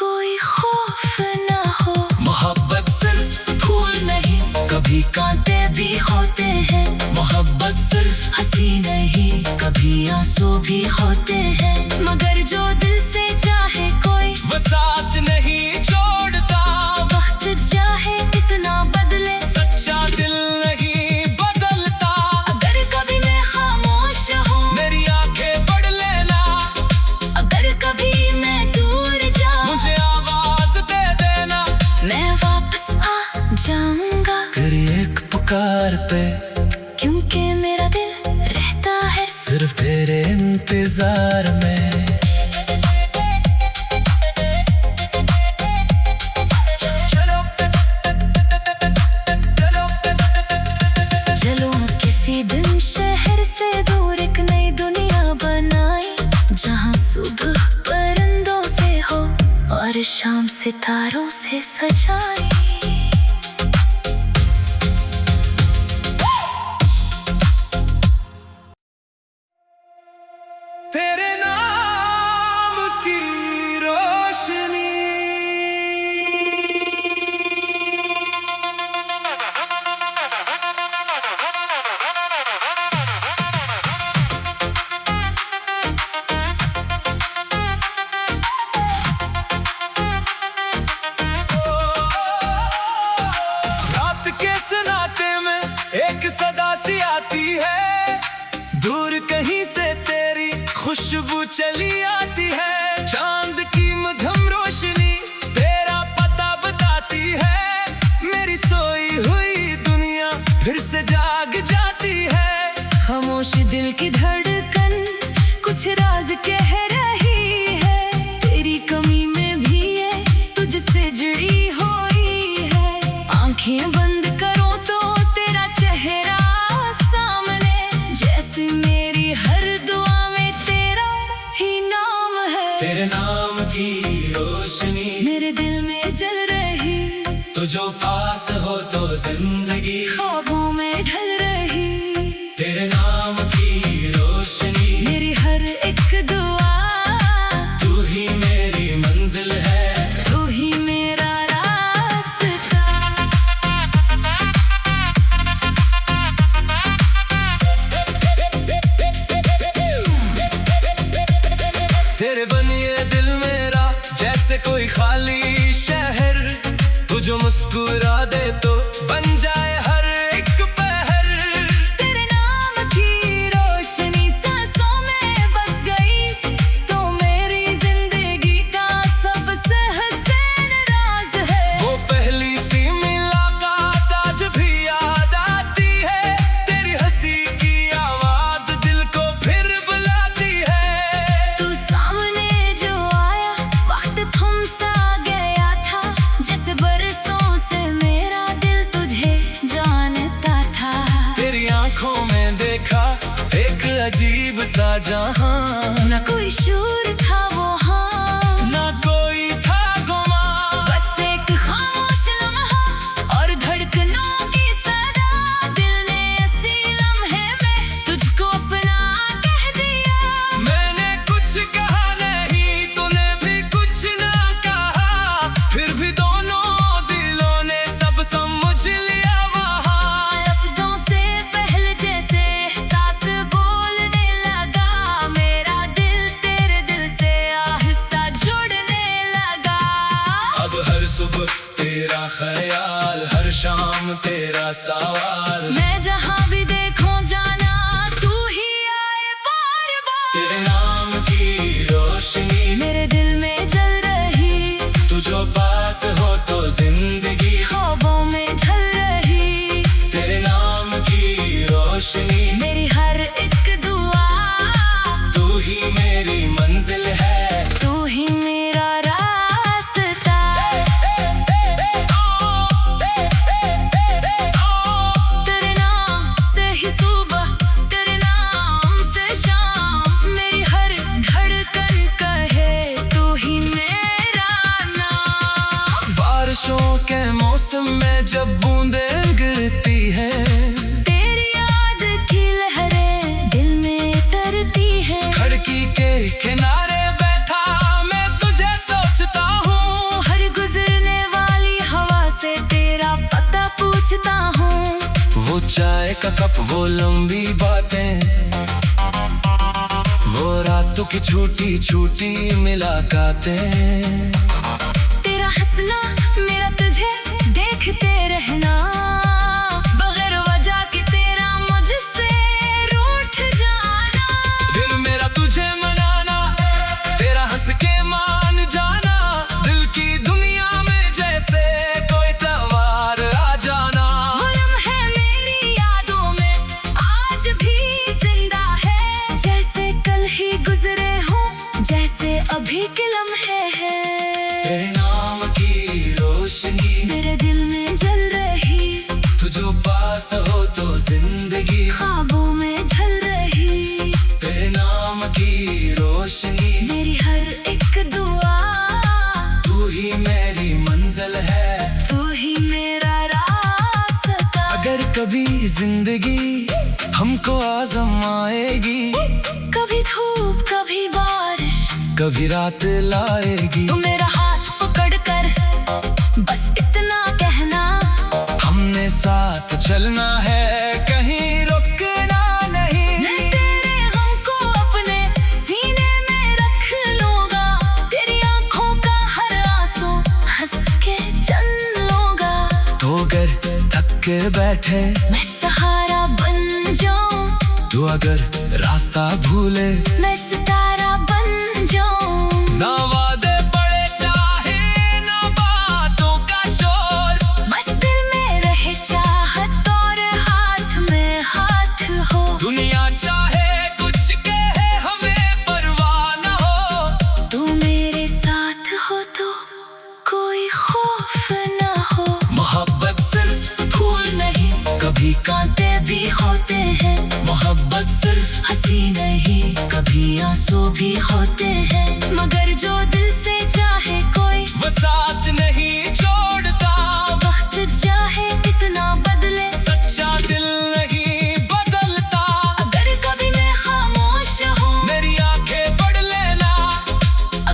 [SPEAKER 2] कोई खौफ न हो।
[SPEAKER 1] मोहब्बत सिर्फ फूल नहीं,
[SPEAKER 2] कभी कांटे भी होते हैं,
[SPEAKER 1] मोहब्बत सिर्फ
[SPEAKER 2] हंसी नहीं, कभी आंसू भी होते हैं, मगर जो दिल से चाहे कोई
[SPEAKER 1] वो साथ नहीं छोड़ता।
[SPEAKER 2] वक्त चाहे कितना बदले,
[SPEAKER 1] सच्चा दिल नहीं बदलता।
[SPEAKER 2] अगर कभी मैं खामोश हूँ,
[SPEAKER 1] मेरी आंखें पढ़ लेना,
[SPEAKER 2] अगर कभी मैं दूर जाऊँ,
[SPEAKER 1] मुझे आवाज दे देना,
[SPEAKER 2] मैं वापस आ जाऊंगा।
[SPEAKER 1] तेरी एक पुकार पे
[SPEAKER 2] क्योंकि मेरा दिल रहता है
[SPEAKER 1] सिर्फ तेरे इंतजार में।
[SPEAKER 2] चलो किसी दिन शहर से दूर एक नई दुनिया बनाए, जहाँ सुबह परिंदों से हो और शाम सितारों से सजाए।
[SPEAKER 1] तेरे नाम की रोशनी रात के सन्नाटे में एक सदा सी आती है, दूर कहीं से तेरी खुशबू चली आती है। चांद की मध्यम रोशनी तेरा पता बताती है, मेरी सोई हुई दुनिया फिर से जाग जाती है।
[SPEAKER 2] खामोश दिल की धड़कन कुछ राज कह रही है, तेरी कमी में भी ये तुझसे जुड़ी हुई है। आंखें बंद करो तो तेरा चेहरा सामने, जैसे मेरी हर दुआ में तेरा ही नाम है।
[SPEAKER 1] तेरे नाम की रोशनी
[SPEAKER 2] मेरे दिल में जल रही,
[SPEAKER 1] तो जो पास हो तो जिंदगी
[SPEAKER 2] ख्वाबों में ढल रही।
[SPEAKER 1] तेरे नाम की रोशनी
[SPEAKER 2] मेरी हर एक दुआ,
[SPEAKER 1] तू ही मेरी मंजिल है,
[SPEAKER 2] तू ही मेरा रास्ता।
[SPEAKER 1] तेरे बनिए दिल मेरा जैसे कोई खाली शहर, तू जो मुस्कुरा दे तो बन जाए हर एक पहर।
[SPEAKER 2] तेरे नाम की रोशनी सांसों में बस गई, तो मेरी जिंदगी का सबसे हसीन राज है।
[SPEAKER 1] वो पहली सी मुलाकात आज भी याद आंखों में देखा एक अजीब सा जहां।
[SPEAKER 2] न कोई शोर था वहाँ,
[SPEAKER 1] ना कोई था गुमा,
[SPEAKER 2] बस एक खामोश लम्हा और धड़कनों की सदा। दिल ने ऐसी लम्हे में तुझको अपना कह दिया।
[SPEAKER 1] मैंने कुछ कहा नहीं, तूने भी कुछ ना कहा, फिर भी दोनों दिलों ने सब समझ लिया वहाँ।
[SPEAKER 2] लफ्जों से पहले जैसे एहसास बोलने लगा, मेरा दिल तेरे दिल से आहिस्ता जुड़ने लगा।
[SPEAKER 1] अब हर सुबह तेरा ख्याल, हर शाम तेरा सवाल,
[SPEAKER 2] मैं जहाँ भी देखूं जाना तू ही आए बार बार।
[SPEAKER 1] तेरे नाम की रोशनी
[SPEAKER 2] मेरे दिल में जल रही,
[SPEAKER 1] तू जो पास हो तो जिंदगी
[SPEAKER 2] ख्वाबों में ढल रही।
[SPEAKER 1] तेरे नाम की रोशनी
[SPEAKER 2] मेरी हर एक दुआ,
[SPEAKER 1] तू ही मेरी मंजिल है।
[SPEAKER 2] तू ही मेरा रास्ता। तेरे नाम से ही सुबह, तेरे नाम से शाम, मेरी हर धड़कन कहे तू ही मेरा नाम।
[SPEAKER 1] बारिशों के मौसम में जब बूंदें गिरती है,
[SPEAKER 2] तेरी याद की लहरें दिल में तरती है।
[SPEAKER 1] खिड़की के किनारे बैठा मैं तुझे सोचता हूँ,
[SPEAKER 2] हर गुजरने वाली हवा से तेरा पता पूछता हूँ।
[SPEAKER 1] वो चाय का कप, वो लंबी बातें, वो रातों की छोटी छोटी मुलाकातें।
[SPEAKER 2] तेरा हंसना, मेरा तुझे देखते रहना, बगैर वजह के तेरा मुझसे रूठ जाना।
[SPEAKER 1] दिल मेरा तुझे मनाना, तेरा हंस के मान जाना, दिल की दुनिया में जैसे कोई त्योहार आ जाना।
[SPEAKER 2] वो लम्हे मेरी यादों में आज भी जिंदा है, जैसे कल ही गुजरे हों, जैसे अभी के लम्हे हैं।
[SPEAKER 1] तेरे नाम की रोशनी
[SPEAKER 2] मेरे दिल में जल रही,
[SPEAKER 1] तू जो पास हो तो जिंदगी
[SPEAKER 2] ख्वाबों में ढल रही।
[SPEAKER 1] तेरे नाम की रोशनी
[SPEAKER 2] मेरी हर एक दुआ,
[SPEAKER 1] तू ही मेरी मंजिल है।
[SPEAKER 2] तू ही मेरा रास्ता।
[SPEAKER 1] अगर कभी जिंदगी हमको आजमाएगी,
[SPEAKER 2] कभी धूप कभी बारिश,
[SPEAKER 1] कभी रात लाएगी,
[SPEAKER 2] तू मेरा हाथ पकड़ कर बस इतना कहना,
[SPEAKER 1] हमने साथ चलना है, कहीं रुकना नहीं।
[SPEAKER 2] मैं तेरे गम को अपने सीने में रख लूंगा, तेरी आंखों का हर आंसू हंस के चल लूंगा।
[SPEAKER 1] तो अगर थक के बैठे
[SPEAKER 2] मैं सहारा बन जाऊं,
[SPEAKER 1] तू अगर रास्ता भूले
[SPEAKER 2] मैं सितारा बन जाऊं।
[SPEAKER 1] ना वादे बड़े चाहे ना बातों का शोर,
[SPEAKER 2] बस दिल में रहे चाहत और हाथ में हाथ हो।
[SPEAKER 1] दुनिया चाहे कुछ कहे हमें परवाह न हो,
[SPEAKER 2] तू मेरे साथ हो तो कोई खौफ न हो।
[SPEAKER 1] मोहब्बत सिर्फ फूल नहीं,
[SPEAKER 2] कभी कांटे भी होते हैं,
[SPEAKER 1] मोहब्बत सिर्फ
[SPEAKER 2] हंसी नहीं कभी आंसू भी होते हैं। मगर जो दिल से चाहे कोई
[SPEAKER 1] वो साथ नहीं छोड़ता,
[SPEAKER 2] वक्त चाहे कितना बदले
[SPEAKER 1] सच्चा दिल नहीं बदलता।
[SPEAKER 2] अगर कभी मैं खामोश हूँ,
[SPEAKER 1] मेरी आंखें पढ़ लेना,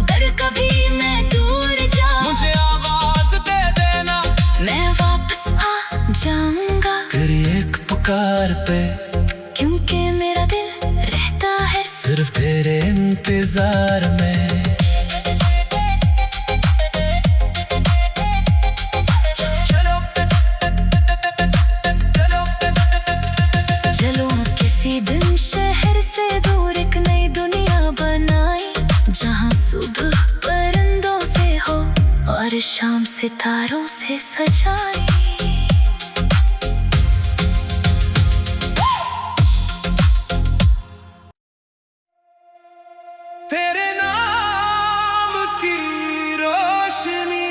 [SPEAKER 2] अगर कभी मैं दूर जाऊँ,
[SPEAKER 1] मुझे आवाज दे देना,
[SPEAKER 2] मैं वापस आ जाऊंगा।
[SPEAKER 1] तेरी एक पुकार पे
[SPEAKER 2] क्योंकि मेरा दिल रहता है
[SPEAKER 1] सिर्फ तेरे इंतजार में।
[SPEAKER 2] चलो किसी दिन शहर से दूर एक नई दुनिया बनाए, जहाँ सुबह परिंदों से हो और शाम सितारों से सजाए।
[SPEAKER 1] तेरे नाम की रोशनी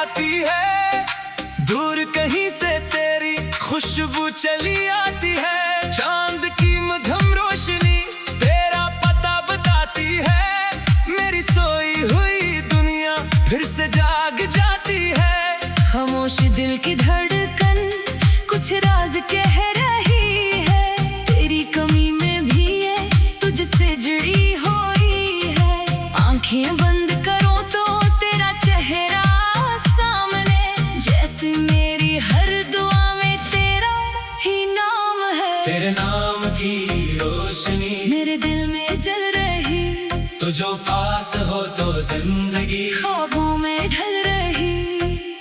[SPEAKER 1] आती है, दूर कहीं से तेरी खुशबू चली आती है। चांद की मध्यम रोशनी तेरा पता बताती है, मेरी सोई हुई दुनिया फिर से जाग जाती है।
[SPEAKER 2] खामोश दिल की धड़कन कुछ राज कह रही है, तेरी कमी में भी ये तुझसे जुड़ी हुई है। आंखें बंद करो तो तेरा चेहरा सामने, जैसे मेरी हर दुआ में तेरा ही नाम है।
[SPEAKER 1] तेरे नाम की रोशनी
[SPEAKER 2] मेरे दिल में जल रही,
[SPEAKER 1] तो जो पास हो तो जिंदगी
[SPEAKER 2] ख्वाबों में ढल रही।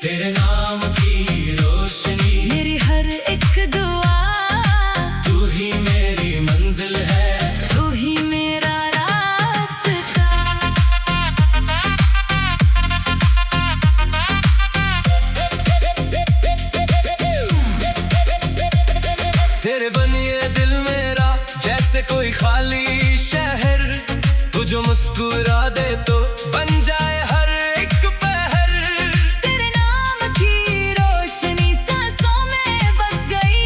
[SPEAKER 1] तेरे नाम की रोशनी
[SPEAKER 2] मेरी हर एक दुआ,
[SPEAKER 1] तू ही मेरी मंजिल है,
[SPEAKER 2] तू ही मेरा रास्ता।
[SPEAKER 1] तेरे बनिए दिल मेरा जैसे कोई खाली शहर, तू जो मुस्कुरा दे तो बन जाए हर एक पहर।
[SPEAKER 2] तेरे नाम की रोशनी सांसों में बस गई,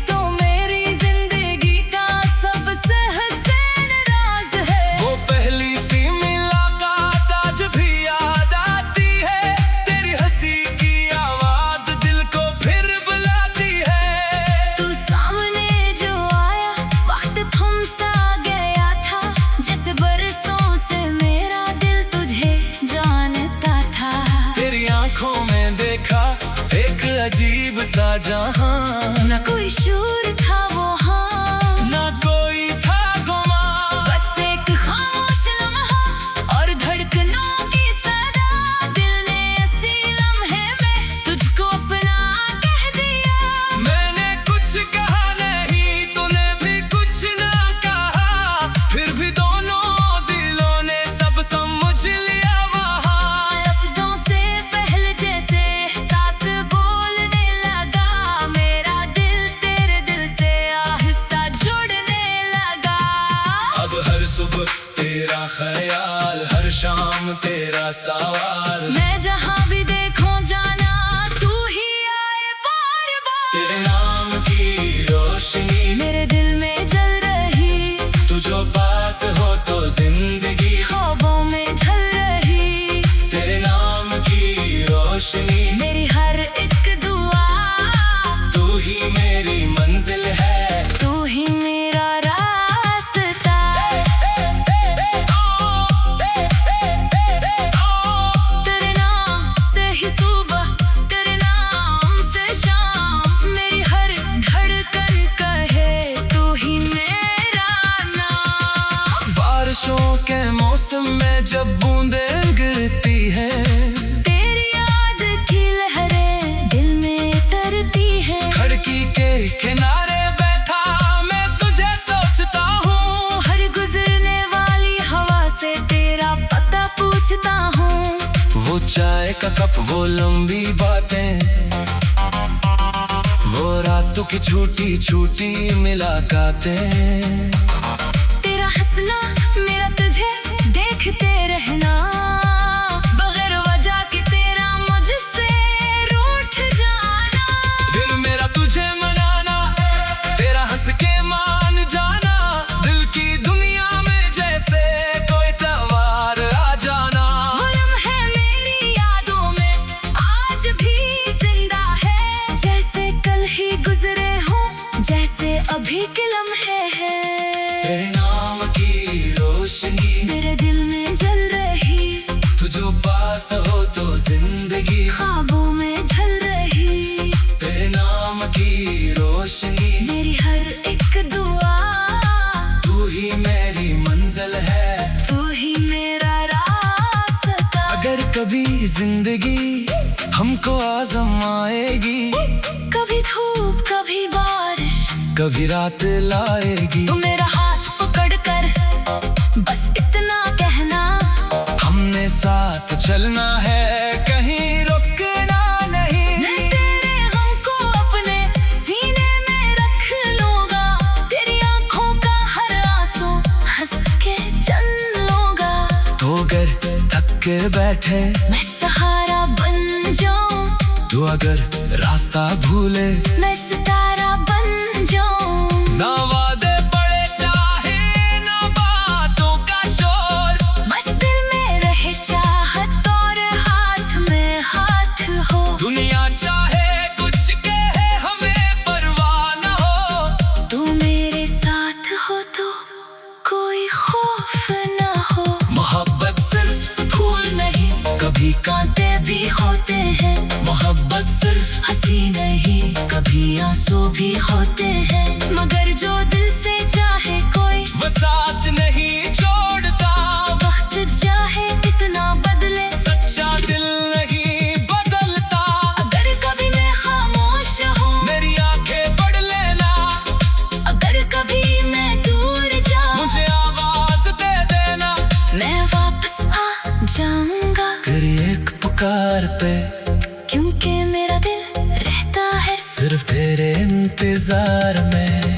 [SPEAKER 2] तो मेरी जिंदगी का सबसे हसीन राज है।
[SPEAKER 1] वो पहली सी मुलाकात आज भी याद आती है, तेरी हंसी की आवाज दिल को फिर बुलाती है।
[SPEAKER 2] तू सामने जो आया वक्त थम सा गया था, जैसे बरसों से मेरा दिल तुझे जानता था।
[SPEAKER 1] तेरी आंखों में देखा एक अजीब सा जहां,
[SPEAKER 2] न कोई शूर था वो हाँ,
[SPEAKER 1] ना कोई था गुमा,
[SPEAKER 2] बस एक खामोश लम्हा और धड़कनों की सदा। दिल ने ऐसी लम्हे में तुझको अपना कह दिया।
[SPEAKER 1] मैंने कुछ कहा नहीं, तूने भी कुछ ना कहा, फिर भी दोनों दिलों ने सब समझ लिया वहाँ।
[SPEAKER 2] लफ्जों से पहले जैसे एहसास बोलने लगा, मेरा दिल तेरे दिल से आहिस्ता जुड़ने लगा।
[SPEAKER 1] अब हर सुबह तेरा ख्याल, हर शाम तेरा सवाल,
[SPEAKER 2] मैं जहाँ भी देखूं जाना तू ही आए बार बार।
[SPEAKER 1] तेरे नाम की रोशनी
[SPEAKER 2] मेरे दिल में जल रही,
[SPEAKER 1] तू जो पास हो तो जिंदगी
[SPEAKER 2] ख्वाबों में ढल रही।
[SPEAKER 1] तेरे नाम की रोशनी
[SPEAKER 2] मेरी हर एक दुआ,
[SPEAKER 1] तू ही मेरी मंजिल है,
[SPEAKER 2] तू ही मेरा रास्ता। तेरे नाम से ही सुबह, तेरे नाम से शाम, मेरी हर धड़कन कहे तू ही मेरा नाम।
[SPEAKER 1] बारिशों के मौसम में जब बूंदें गिरती हैं,
[SPEAKER 2] तेरी याद की लहरें दिल में तरती हैं।
[SPEAKER 1] खिड़की के किनारे बैठा मैं तुझे सोचता हूँ,
[SPEAKER 2] हर गुजरने वाली हवा से तेरा पता पूछता हूँ।
[SPEAKER 1] वो चाय का कप, वो लंबी बातें, वो रातों की छूटी छूटी मुलाकातें।
[SPEAKER 2] तेरा हंसना, मेरा तुझे देखते रहना, बगैर वजह के तेरा मुझसे रूठ जाना।
[SPEAKER 1] दिल मेरा तुझे मनाना, तेरा हंस के मान जाना, दिल की दुनिया में जैसे कोई त्योहार आ जाना।
[SPEAKER 2] वो लम्हे मेरी यादों में आज भी जिंदा है, जैसे कल ही गुजरे हों, जैसे अभी के लम्हे हैं।
[SPEAKER 1] तेरे नाम की रोशनी
[SPEAKER 2] मेरे दिल में जल रही,
[SPEAKER 1] तू जो पास हो तो जिंदगी
[SPEAKER 2] ख्वाबों में ढल रही।
[SPEAKER 1] तेरे नाम की रोशनी
[SPEAKER 2] मेरी हर एक दुआ,
[SPEAKER 1] तू ही मेरी मंजिल है।
[SPEAKER 2] तू ही मेरा रास्ता।
[SPEAKER 1] अगर कभी जिंदगी हमको आजमाएगी,
[SPEAKER 2] कभी धूप कभी बारिश,
[SPEAKER 1] कभी रात लाएगी,
[SPEAKER 2] तू मेरा हाथ पकड़ कर बस इतना कहना,
[SPEAKER 1] हमने साथ चलना है, कहीं रुकना नहीं।
[SPEAKER 2] मैं तेरे गम को अपने सीने में रख लूंगा, तेरी आंखों का हर आंसू हंस के चल लूंगा।
[SPEAKER 1] तो अगर थक के बैठे
[SPEAKER 2] मैं सहारा बन जाऊं,
[SPEAKER 1] अगर रास्ता भूले
[SPEAKER 2] मैं सितारा बन जाऊं।
[SPEAKER 1] ना वादे बड़े चाहे ना बातों का शोर,
[SPEAKER 2] बस दिल में रहे चाहत और हाथ में हाथ हो।
[SPEAKER 1] दुनिया चाहे कुछ कहे हमें परवाह न हो।
[SPEAKER 2] तू मेरे साथ हो तो कोई खौफ ना हो।
[SPEAKER 1] मोहब्बत सिर्फ
[SPEAKER 2] फूल नहीं
[SPEAKER 1] कभी
[SPEAKER 2] कांटे भी होते हैं।
[SPEAKER 1] मोहब्बत सिर्फ
[SPEAKER 2] हंसी नहीं कभी आंसू भी होते हैं। मगर जो दिल से चाहे कोई
[SPEAKER 1] वो साथ नहीं छोड़ता।
[SPEAKER 2] वक्त चाहे इतना बदले
[SPEAKER 1] सच्चा दिल नहीं बदलता।
[SPEAKER 2] अगर कभी मैं खामोश हूँ
[SPEAKER 1] मेरी आंखें पढ़ लेना।
[SPEAKER 2] अगर कभी मैं दूर जाऊँ
[SPEAKER 1] मुझे आवाज दे देना।
[SPEAKER 2] मैं वापस आ जाऊंगा।
[SPEAKER 1] तेरी एक पुकार पे
[SPEAKER 2] क्योंकि मेरा दिल रहता है
[SPEAKER 1] सिर्फ तेरे इंतजार में।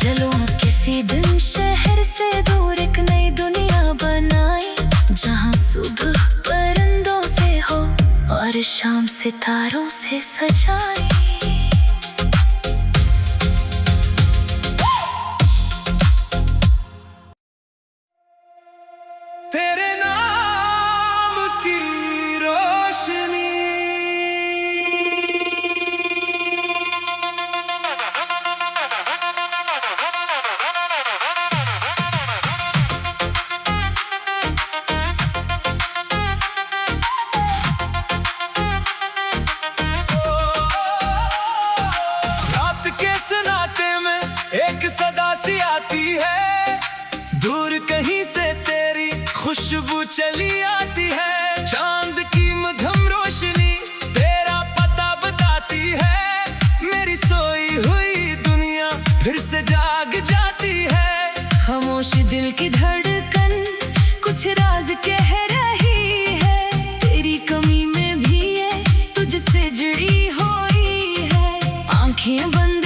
[SPEAKER 2] चलो किसी दिन शहर से दूर एक नई दुनिया बनाए, जहाँ सुबह परिंदों से हो और शाम सितारों से सजाए।
[SPEAKER 1] तेरे नाम की रोशनी रात के सन्नाटे में एक सदा सी आती है। दूर कहीं से तेरी खुशबू चली आती है। चांद की मध्यम रोशनी तेरा पता बताती है। मेरी सोई हुई दुनिया फिर से जाग जाती है।
[SPEAKER 2] खामोश दिल की धड़कन कुछ राज कह रही है। तेरी कमी में भी ये तुझसे जुड़ी हुई है। आंखें बंद